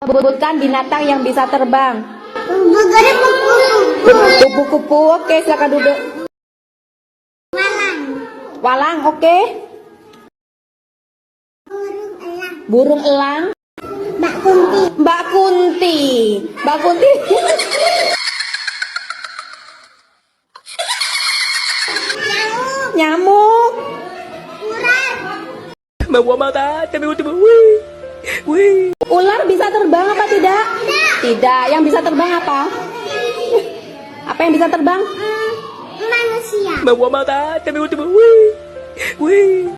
Sebutkan binatang yang bisa terbang. Kupu-kupu. Oke, silakan duduk. Walang, oke. Burung elang. Mbak Kunti. Nyamuk. Ular bisa terbang apa tidak? Tidak. Yang bisa terbang apa? Apa yang bisa terbang? Manusia.